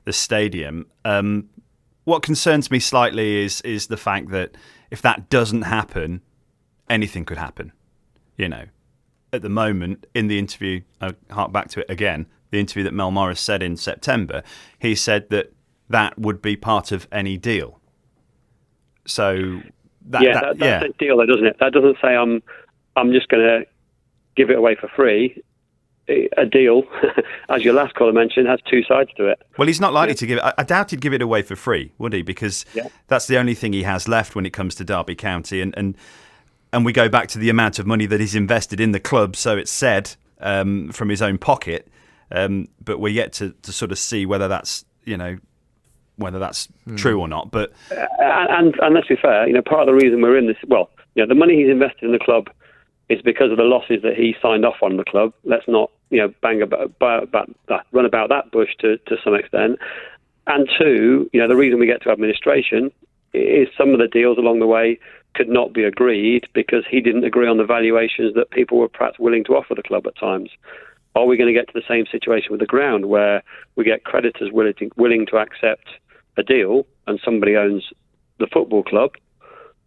stadium. What concerns me slightly is the fact that if that doesn't happen, anything could happen. At the moment, in the interview, I'll hark back to it again, the interview that Mel Morris said in September, he said that would be part of any deal. So that's a deal, though, doesn't it? That doesn't say I'm just going to give it away for free. A deal, as your last caller mentioned, has two sides to it. Well, he's not likely to give it. I doubt he'd give it away for free, would he? Because that's the only thing he has left when it comes to Derby County. And we go back to the amount of money that he's invested in the club, so it's said, from his own pocket. But we're yet to sort of see whether that's true or not. But and let's be fair, part of the reason we're in this, the money he's invested in the club is because of the losses that he signed off on the club. Let's not, run about that bush to some extent. And two, the reason we get to administration is some of the deals along the way could not be agreed because he didn't agree on the valuations that people were perhaps willing to offer the club at times. Are we going to get to the same situation with the ground where we get creditors willing to accept a deal and somebody owns the football club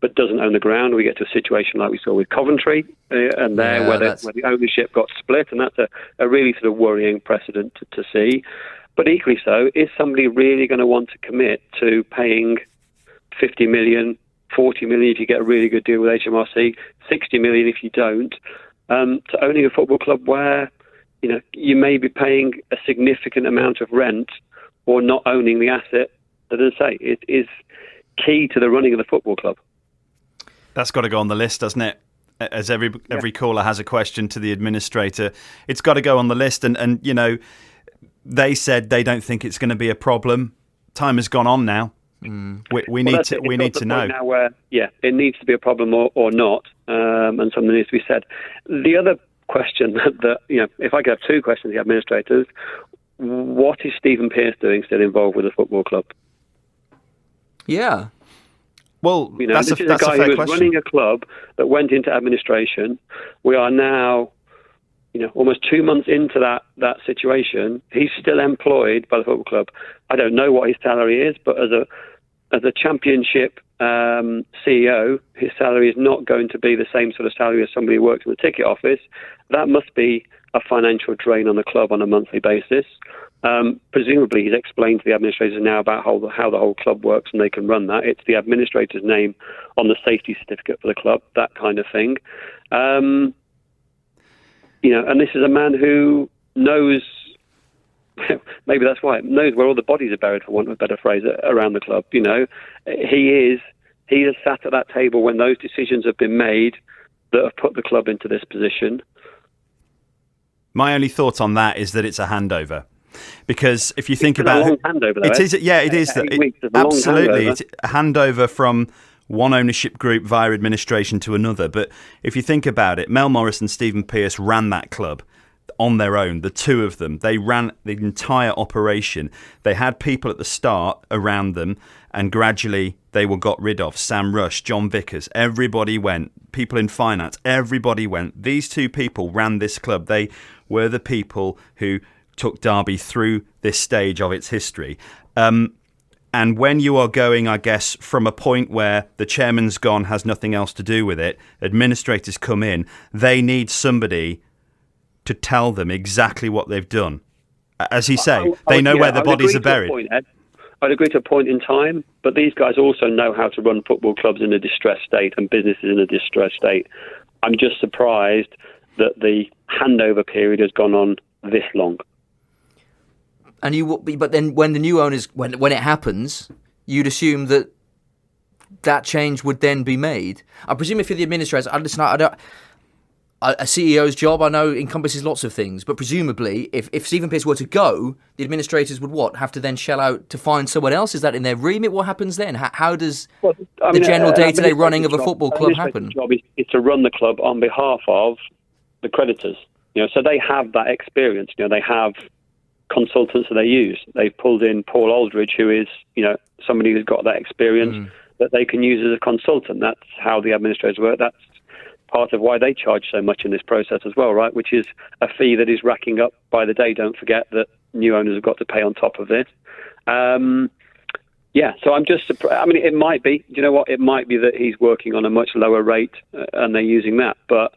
but doesn't own the ground? We get to a situation like we saw with Coventry, where the ownership got split, and that's a really sort of worrying precedent to see. But equally so, is somebody really going to want to commit to paying 50 million, 40 million if you get a really good deal with HMRC, 60 million if you don't, to owning a football club where you may be paying a significant amount of rent or not owning the asset that, as I say, it is key to the running of the football club? That's got to go on the list, doesn't it? As every caller has a question to the administrator, it's got to go on the list. And they said they don't think it's going to be a problem. Time has gone on now. We need to know now where it needs to be a problem or not, and something needs to be said. The other question that if I could have two questions to the administrators, what is Stephen Pearce doing still involved with the football club? Yeah. Well, that's this a is a guy who was question. running a club that went into administration. We are now, almost 2 months into that situation. He's still employed by the football club. I don't know what his salary is, but as a championship CEO, his salary is not going to be the same sort of salary as somebody who works in the ticket office. That must be a financial drain on the club on a monthly basis. Presumably he's explained to the administrators now about how the whole club works and they can run that. It's the administrator's name on the safety certificate for the club, that kind of thing. And this is a man who knows, maybe that's why, knows where all the bodies are buried, for want of a better phrase, around the club. He has sat at that table when those decisions have been made that have put the club into this position. My only thought on that is that it's a handover. Because if you think about it, handover, though, it is. Yeah, it is. Absolutely, it's a handover from one ownership group via administration to another. But if you think about it, Mel Morris and Stephen Pearce ran that club on their own. The two of them, they ran the entire operation. They had people at the start around them, and gradually they were got rid of. Sam Rush, John Vickers, everybody went. People in finance, everybody went. These two people ran this club. They were the people who took Derby through this stage of its history. And when you are going, I guess, from a point where the chairman's gone, has nothing else to do with it, administrators come in, they need somebody to tell them exactly what they've done. As you say, they know where the bodies are buried. I'd agree to a point in time, but these guys also know how to run football clubs in a distressed state and businesses in a distressed state. I'm just surprised that the handover period has gone on this long. And but then when the new owners, when it happens, you'd assume that change would then be made. I presume if you're the administrators, a CEO's job, I know, encompasses lots of things, but presumably, if Stephen Pearce were to go, the administrators would have to then shell out to find someone else? Is that in their remit? What happens then? How does the general day-to-day running of a football club happen? The job is to run the club on behalf of the creditors. So they have that experience. They have consultants that they use. They've pulled in Paul Aldridge, who is, somebody who's got that experience that they can use as a consultant. That's how the administrators work. That's part of why they charge so much in this process as well, right? Which is a fee that is racking up by the day. Don't forget that new owners have got to pay on top of this. So I'm just surprised. I mean, it might be, you know what? It might be that he's working on a much lower rate and they're using that. But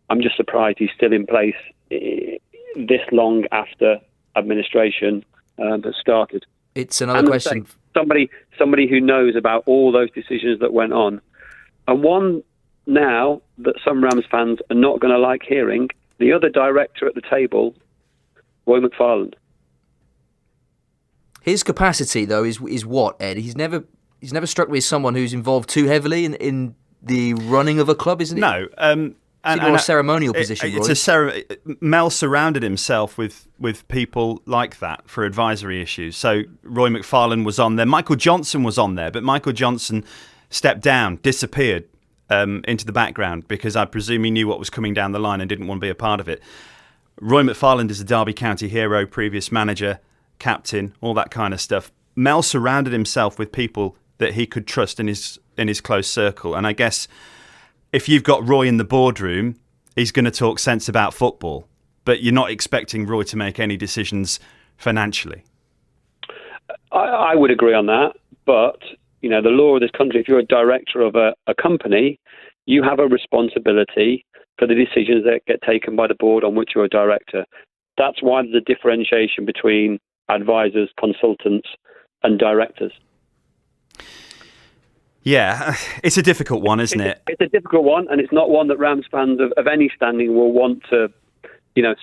I'm just surprised he's still in place this long after administration has started. It's another question. Somebody who knows about all those decisions that went on, and one now that some Rams fans are not going to like hearing, the other director at the table, Roy McFarland. His capacity, though, is what, Ed? He's never struck me as someone who's involved too heavily in the running of a club, isn't he? No. And a ceremonial position, Roy. Mel surrounded himself with people like that for advisory issues. So Roy McFarland was on there. Michael Johnson was on there, but Michael Johnson stepped down, disappeared into the background because I presume he knew what was coming down the line and didn't want to be a part of it. Roy McFarland is a Derby County hero, previous manager, captain, all that kind of stuff. Mel surrounded himself with people that he could trust in his close circle, and I guess if you've got Roy in the boardroom, he's going to talk sense about football, but you're not expecting Roy to make any decisions financially. I would agree on that, but the law of this country, if you're a director of a company, you have a responsibility for the decisions that get taken by the board on which you're a director. That's why there's a differentiation between advisors, consultants, and directors. Yeah, it's a difficult one, isn't it? It's a difficult one, and it's not one that Rams fans of any standing will want to,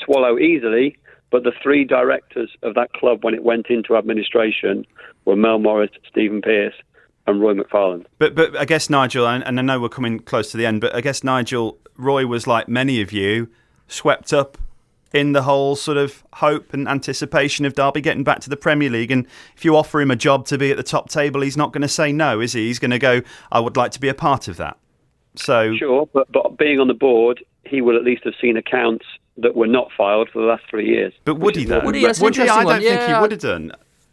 swallow easily. But the three directors of that club when it went into administration were Mel Morris, Stephen Pearce, and Roy McFarland. But I guess, Nigel, and I know we're coming close to the end, but I guess, Nigel, Roy was like many of you, swept up in the whole sort of hope and anticipation of Derby getting back to the Premier League. And if you offer him a job to be at the top table, he's not going to say no, is he? He's going to go, I would like to be a part of that. So sure, but being on the board, he will at least have seen accounts that were not filed for the last 3 years. But would he, though? Would he? I don't think he would have done.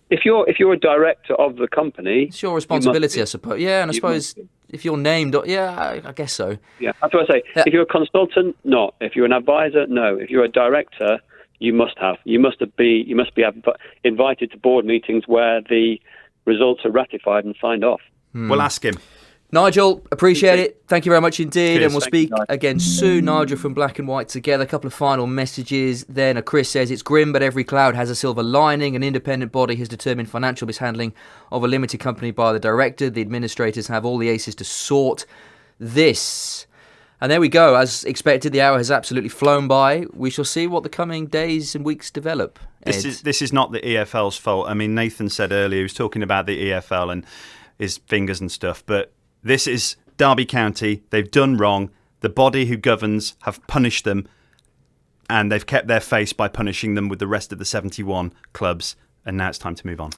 If you're a director of the company, it's your responsibility, I suppose. Yeah, and I suppose if you're named, I guess so. Yeah, that's what I say. If you're a consultant, not. If you're an advisor, no. If you're a director, you must be invited to board meetings where the results are ratified and signed off. We'll ask him. Nigel, appreciate it. Thank you very much indeed. Cheers. And we'll speak again soon. Nigel from Black and White Together. A couple of final messages. Then Chris says, it's grim, but every cloud has a silver lining. An independent body has determined financial mishandling of a limited company by the director. The administrators have all the aces to sort this. And there we go. As expected, the hour has absolutely flown by. We shall see what the coming days and weeks develop. This is not the EFL's fault. I mean, Nathan said earlier, he was talking about the EFL and his fingers and stuff, but this is Derby County. They've done wrong. The body who governs have punished them and they've kept their face by punishing them with the rest of the 71 clubs, and now it's time to move on.